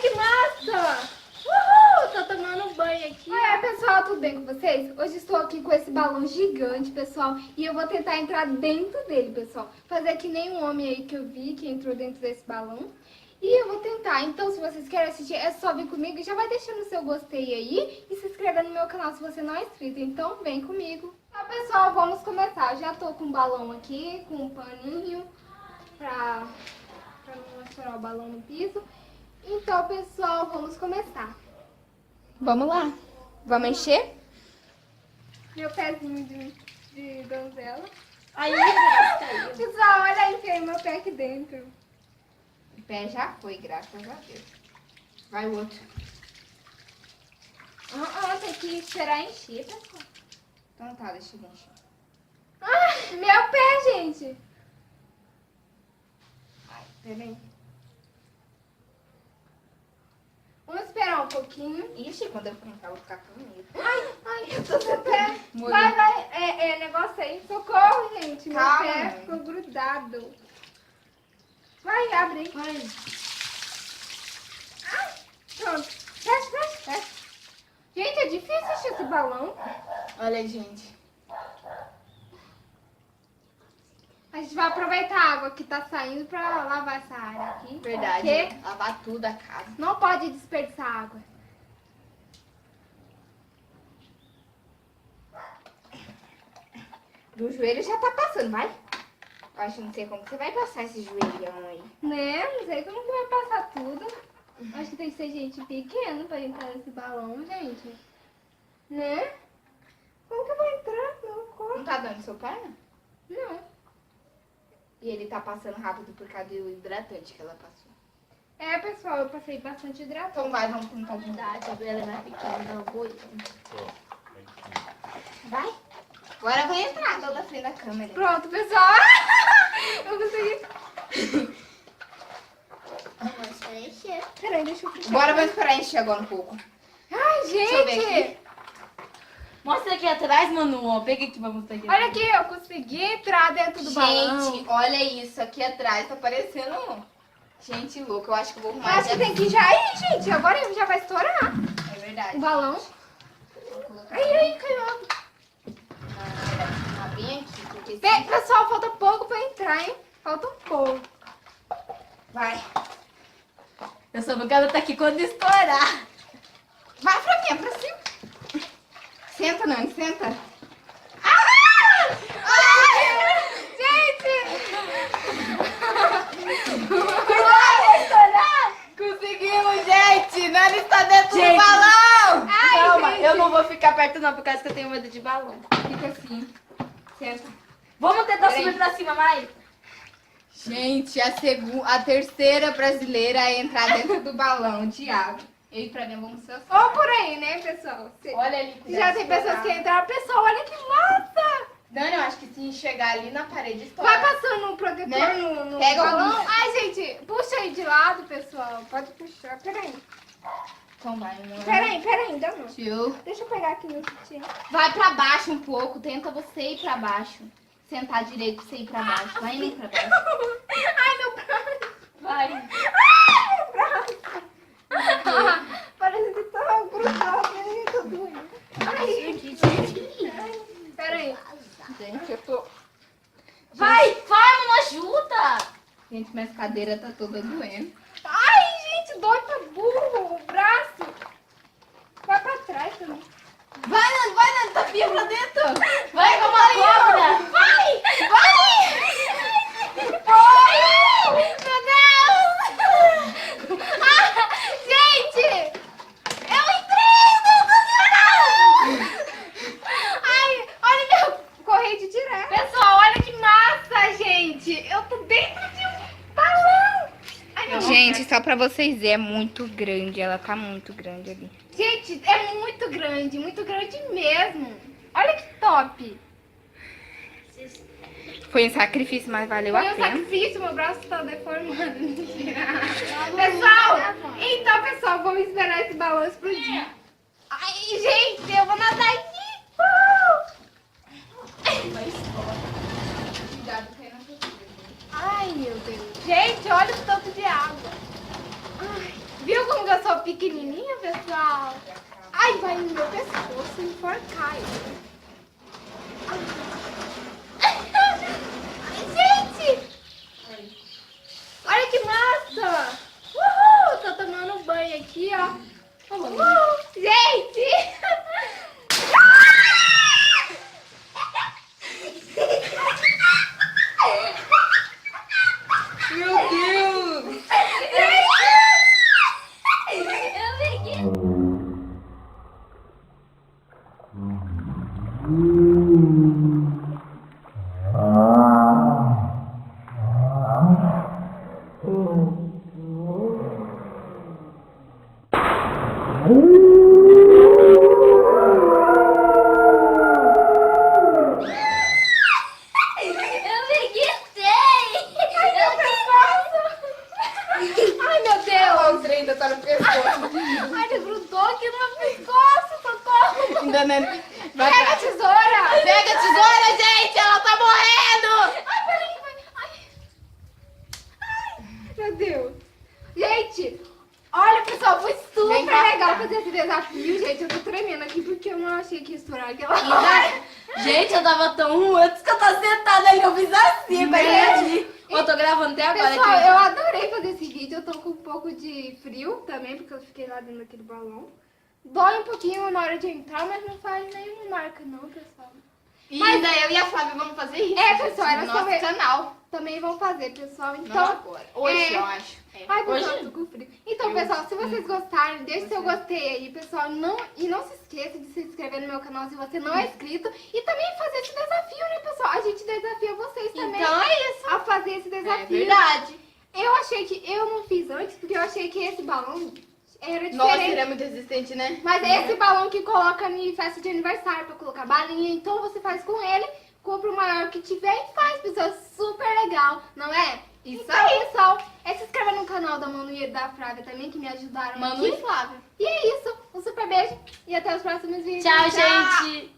que massa! Uhul! Tô tomando banho aqui. Oi, pessoal, tudo bem com vocês? Hoje estou aqui com esse balão gigante, pessoal, e eu vou tentar entrar dentro dele, pessoal. Fazer que nem um homem aí que eu vi que entrou dentro desse balão. E eu vou tentar. Então, se vocês querem assistir, é só vir comigo. Já vai deixando o seu gostei aí e se inscrever no meu canal se você não é inscrito. Então, vem comigo. Tá, pessoal, vamos começar. Eu já tô com o balão aqui, com um paninho pra não estourar o balão no piso. Então, pessoal, vamos começar. Vamos lá. Vamos encher? Meu pezinho de donzela. Aí, caiu. Pessoal, olha aí, tem meu pé aqui dentro. O pé já foi, graças a Deus. Vai o outro. Tem que esperar encher, pessoal. Então tá, deixa eu encher. Meu pé, gente. Ai, peraí. Vamos esperar um pouquinho. Ixi, quando eu cantar, eu vou ficar com medo. Ai, eu tô sem pé. Molhou. Vai. É negócio aí. Socorro, gente. Meu Calma, pé mãe. ficou grudado. Vai, abre aí. Vai. Pronto. Fecha. Gente, é difícil encher esse balão. Olha, gente. A gente vai aproveitar a água que tá saindo pra lavar essa área aqui. Verdade. Porque Lavar tudo a casa. não pode desperdiçar água. Do joelho já tá passando, vai? Eu acho que não sei como que você vai passar esse joelhão aí. Né? Não sei como que vai passar tudo. Acho que tem que ser gente pequena pra entrar nesse balão, gente. Né? Como que eu vou entrar? Não, como? Não tá dando seu perna? Não. E ele tá passando rápido por causa do hidratante que ela passou. É, pessoal, eu passei bastante hidratante. Então vai, vamos tentar de novo. Verdade, a Bela é mais pequena, não vou. Vai. Agora eu vou entrar toda frente da câmera. Pronto, pessoal. Eu consegui. Vamos encher. Peraí, deixa eu fechar. Bora, vamos esperar encher agora um pouco. Ai, Deixa eu ver gente. aqui. Mostra aqui atrás, Manu. Ó, pega aqui pra mostrar aqui. Olha aqui, eu consegui entrar dentro do balão. Gente, olha isso. Aqui atrás tá parecendo gente louca. Eu acho que eu vou arrumar. Acho que tem que já ir, gente. Agora já vai estourar É verdade. o balão. Vou colocar Ai, caiu. bem aqui, porque Pessoal, falta pouco pra entrar, hein? Falta um pouco. vai. Eu só não quero estar aqui quando estourar. Vai pra mim, pra cima. Senta, Nani, senta. Conseguimos, gente! Nani está dentro Gente. do balão! Calma, gente. eu não vou ficar perto não, por causa que eu tenho medo de balão. Fica assim. Senta. Vamos tentar Peraí. subir pra cima, vai. Gente, a terceira brasileira a entrar dentro do balão de água. Eu e pra mim vamos ser Ou por aí, né, pessoal? Olha ali. Já tem pessoas que entraram. Pessoal, olha que massa! Dani, eu acho que se chegar ali na parede, estoura. Vai passando um protetor Né? no Pega balão. algum- Ai, gente, puxa aí de lado, pessoal. Pode puxar. Peraí. Então vai, amor. Peraí, ainda não. Tio. Deixa eu pegar aqui meu sutiã. Vai pra baixo um pouco. Tenta você ir pra baixo. Sentar direito pra você ir pra baixo. Vai indo pra baixo. Ai, meu braço. Vai. Ai, meu braço. Parece que tá grudado. Ai, tô doendo. Ai, peraí. Gente, eu tô... Vai, Manu, ajuda. Gente, minha cadeira tá toda doendo. Ai, gente, dói pra burro o braço. Vai pra trás também. Vai, Nani, tá fia pra dentro. Vai como a cobra. Vai! Meu Deus! Gente! Eu entrei! Ai, olha meu corrente direto. Pessoal, olha que massa, gente! Eu tô dentro de um balão! Ai, meu Gente, só pra vocês verem, é muito grande. Ela tá muito grande ali. Gente, é muito grande mesmo. Olha que top. Foi um sacrifício, mas valeu Foi a um pena. sacrifício, meu braço tá deformando. Pessoal, então, pessoal, vamos esperar esse balão explodir. Ai, gente, eu vou nadar aqui. Cuidado que não precisa. Ai, meu Deus. Gente, olha o tanto de água. Ai, viu como que eu pequenininha, pessoal. Ai, vai no meu pescoço enforcar ele. Ai, gente! Olha que massa! Uhul! Tô tomando banho aqui, ó. Uhul! Gente! Meu Deus! Eu peguei. Ai, meu Deus! O trem ainda tá no pescoço. Ai, ele grudou aqui no meu pescoço, socorro! Ainda não... Vai Pega a pra... tesoura! Pega a tesoura, gente! Ela tá morrendo! Ai, peraí, vai. Ai, meu Deus. Gente, olha, pessoal, foi super Vem cá. legal fazer esse desafio, gente. Eu tô tremendo aqui porque eu não achei que ia estourar aquela hora. Gente, eu tava tão ruim antes que eu tava sentada ali, eu fiz assim, pra reagir. Eu tô gravando até agora Pessoal, aqui. eu adorei fazer esse vídeo. Eu tô com um pouco de frio também, porque eu fiquei lá dentro daquele balão. Dói um pouquinho na hora de entrar, mas não faz nenhuma marca não, pessoal. E ainda eu e a Flávia vamos fazer isso. É, gente, pessoal, era no só nosso ver. canal. Também vão fazer, pessoal. Não Então, agora. Hoje, é. eu acho. É. ai, pessoal, Hoje? eu tô com frio. Então, Eu- pessoal, se vocês gostarem, deixe seu gostei aí, pessoal. Não se esqueça de se inscrever no meu canal se você não é inscrito. E também fazer esse desafio, né, pessoal? A gente desafia vocês também Então é isso. a fazer esse É desafio. verdade. Eu achei que eu não fiz antes, porque eu achei que esse balão era diferente. Nossa, ele é muito resistente, né? Mas esse balão que coloca em festa de aniversário pra colocar balinha, então você faz com ele, compra o maior que tiver e faz, pessoal. Super legal, não é? Isso Então, aí. pessoal, se inscreva no canal da Manu e da Flávia também, que me ajudaram Manu aqui. e Flávia. E é isso, um super beijo e até os próximos vídeos. Tchau, gente.